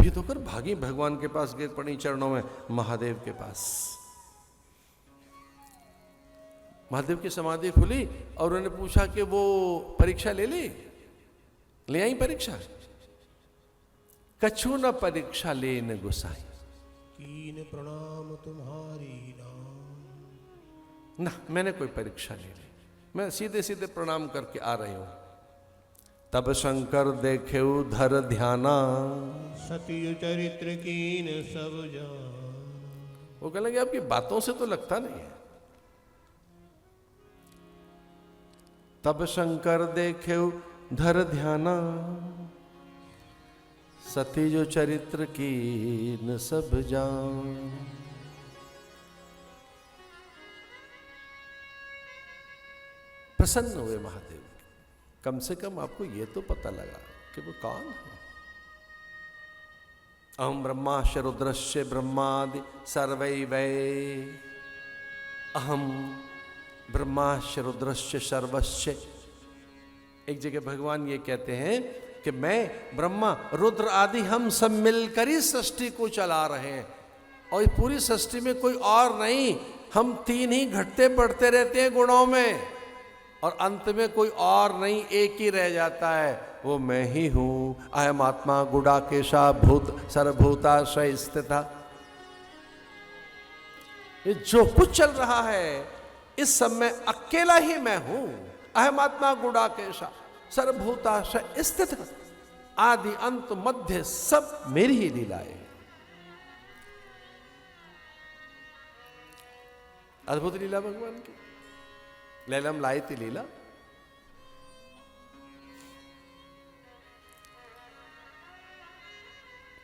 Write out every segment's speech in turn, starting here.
भयभीत होकर भागी, भगवान के पास गिर पड़ी चरणों में, महादेव के पास। महादेव की समाधि खुली और उन्होंने पूछा कि वो परीक्षा ले आई परीक्षा? कछु न परीक्षा लेन गुसाई, कीन प्रणाम तुम्हारी नाम। ना मैंने कोई परीक्षा नहीं ली, मैं सीधे सीधे प्रणाम करके आ रही हूं। तब शंकर देखे धर ध्याना, सती चरित्र कीन सब जान। वो कहने लगे आपकी बातों से तो लगता नहीं है। तब शंकर देखे धर ध्याना, सती जो चरित्र कीन सब जान। प्रसन्न हुए महादेव, कम से कम आपको यह तो पता लगा कि वो कौन है। अहम ब्रह्माश्च रुद्रश्च ब्रह्मादि सर्वै वै, अहम ब्रह्माश्च रुद्रश्च सर्वश्च। एक जगह भगवान ये कहते हैं कि मैं ब्रह्मा रुद्र आदि हम सब मिलकर ही सृष्टि को चला रहे हैं, और पूरी सृष्टि में कोई और नहीं, हम तीन ही घटते बढ़ते रहते हैं गुणों में, और अंत में कोई और नहीं, एक ही रह जाता है, वो मैं ही हूं। अहम आत्मा गुडाकेशा भूत सर्वभूताश्रय स्थिता। ये जो कुछ चल रहा है इस सब में अकेला ही मैं हूं। अहम आत्मा गुडाकेशा सर्वभूताश्रय स्थित, आदि अंत मध्य सब मेरी ही लीलाएं। अद्भुत लीला भगवान की। लैलम लायती लीला।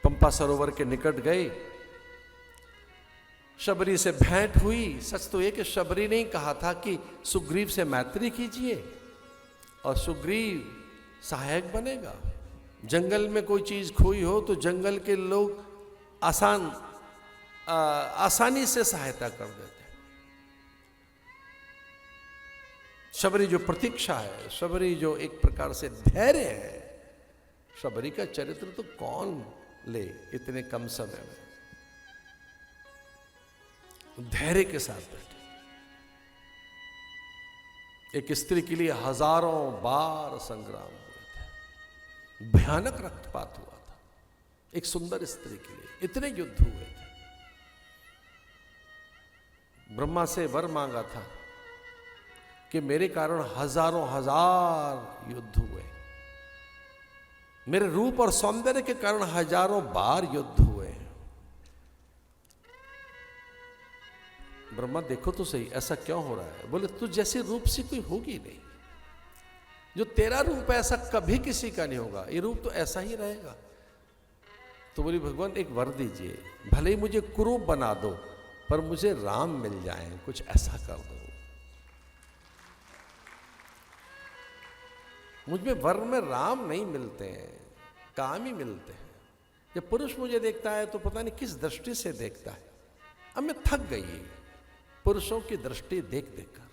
पंपा सरोवर के निकट गए, शबरी से भेंट हुई। सच तो ये कि शबरी ने कहा था कि सुग्रीव से मैत्री कीजिए और सुग्रीव सहायक बनेगा। जंगल में कोई चीज खोई हो तो जंगल के लोग आसानी से सहायता कर देते। शबरी जो प्रतीक्षा है, शबरी जो एक प्रकार से धैर्य है, शबरी का चरित्र तो कौन ले इतने कम समय में। धैर्य के साथ बैठे। एक स्त्री के लिए हजारों बार संग्राम हुए थे, भयानक रक्तपात हुआ था। एक सुंदर स्त्री के लिए इतने युद्ध हुए थे। ब्रह्मा से वर मांगा था कि मेरे कारण हजारों हजार युद्ध हुए, मेरे रूप और सौंदर्य के कारण हजारों बार युद्ध हुए। ब्रह्मा देखो तो सही ऐसा क्यों हो रहा है? बोले तू जैसी रूप सी कोई होगी नहीं, जो तेरा रूप है ऐसा कभी किसी का नहीं होगा, ये रूप तो ऐसा ही रहेगा। तो बोली भगवान एक वर दीजिए, भले ही मुझे कुरूप बना दो पर मुझे राम मिल जाए, कुछ ऐसा कर दो। मुझमें वर में राम नहीं मिलते हैं, काम ही मिलते हैं। जब पुरुष मुझे देखता है तो पता नहीं किस दृष्टि से देखता है। अब मैं थक गई पुरुषों की दृष्टि देख देखकर।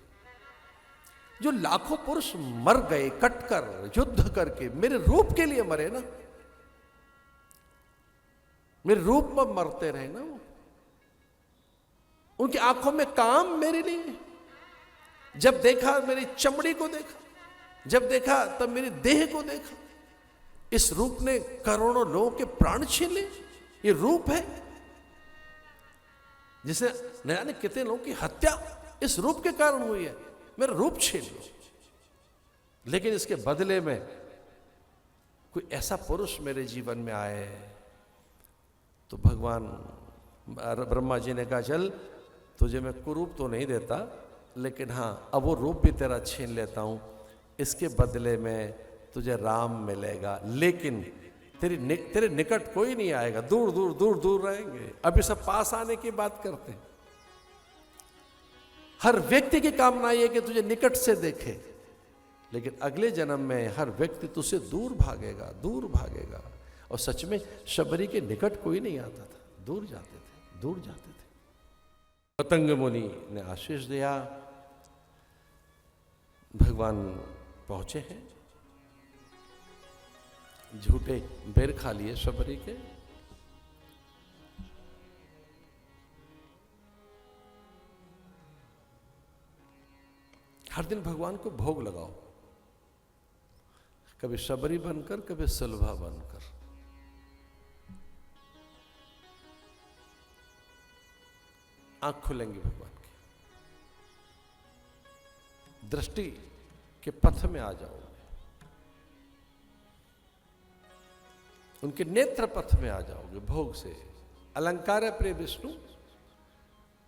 जो लाखों पुरुष मर गए कटकर युद्ध करके, मेरे रूप के लिए मरे ना, मेरे रूप में मरते रहे ना वो। उनकी आंखों में काम मेरे लिए। जब देखा मेरी चमड़ी को देखा, जब देखा तब मेरी देह को देखा। इस रूप ने करोड़ों लोगों के प्राण छीन लिए। ये रूप है जिसे न जाने कितने लोगों की हत्या इस रूप के कारण हुई है। मेरा रूप छीन लो, लेकिन इसके बदले में कोई ऐसा पुरुष मेरे जीवन में आए तो भगवान ब्रह्मा जी ने कहा चल तुझे मैं कुरूप तो नहीं देता, लेकिन हाँ अब वो रूप भी तेरा छीन लेता हूं। इसके बदले में तुझे राम मिलेगा, लेकिन तेरे निकट कोई नहीं आएगा, दूर दूर दूर दूर रहेंगे। अभी सब पास आने की बात करते हैं। हर व्यक्ति की कामना यह कि तुझे निकट से देखे, लेकिन अगले जन्म में हर व्यक्ति तुझसे दूर भागेगा, दूर भागेगा। और सच में शबरी के निकट कोई नहीं आता था, दूर जाते थे, दूर जाते थे। पतंग मुनि ने आशीष दिया, भगवान पहुंचे हैं। झूठे बेर खा लिए शबरी के, हर दिन भगवान को भोग लगाओ, कभी शबरी बनकर, कभी सुलभा बनकर। आंख खुलेंगी भगवान की, दृष्टि के पथ में आ जाओगे, उनके नेत्र पथ में आ जाओगे भोग से। अलंकार प्रिय विष्णु,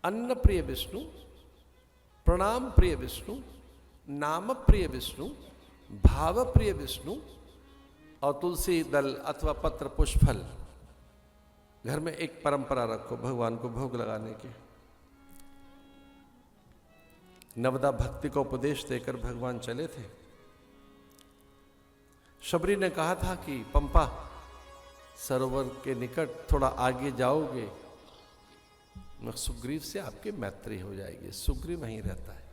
अन्न प्रिय विष्णु, प्रणाम प्रिय विष्णु, नाम प्रिय विष्णु, भाव प्रिय विष्णु और तुलसी दल अथवा पत्र पुष्प फल। घर में एक परंपरा रखो भगवान को भोग लगाने की। नवदा भक्ति का उपदेश देकर भगवान चले थे। शबरी ने कहा था कि पंपा सरोवर के निकट थोड़ा आगे जाओगे, सुग्रीव से आपकी मैत्री हो जाएगी। सुग्रीव वहीं रहता है।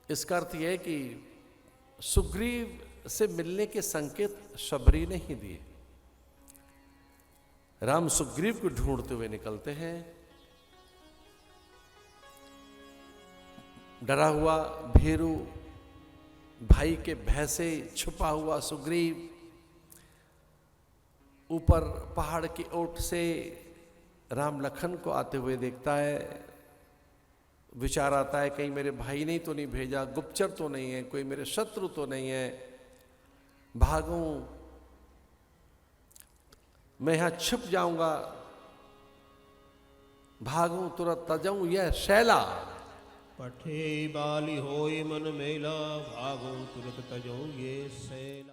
इसका अर्थ यह है कि सुग्रीव से मिलने के संकेत शबरी ने ही दिए। राम सुग्रीव को ढूंढते हुए निकलते हैं। डरा हुआ भीरू भाई के भय से छुपा हुआ सुग्रीव ऊपर पहाड़ की ओट से राम लखन को आते हुए देखता है। विचार आता है कहीं मेरे भाई ने तो नहीं भेजा, गुप्तचर तो नहीं है, कोई मेरे शत्रु तो नहीं है, भागूं, मैं यहां छुप जाऊंगा, भागूं तुरंत तजाऊं यह शैला। पठे बाली होय मन मेला, भागो तुरत तजो ये सैला।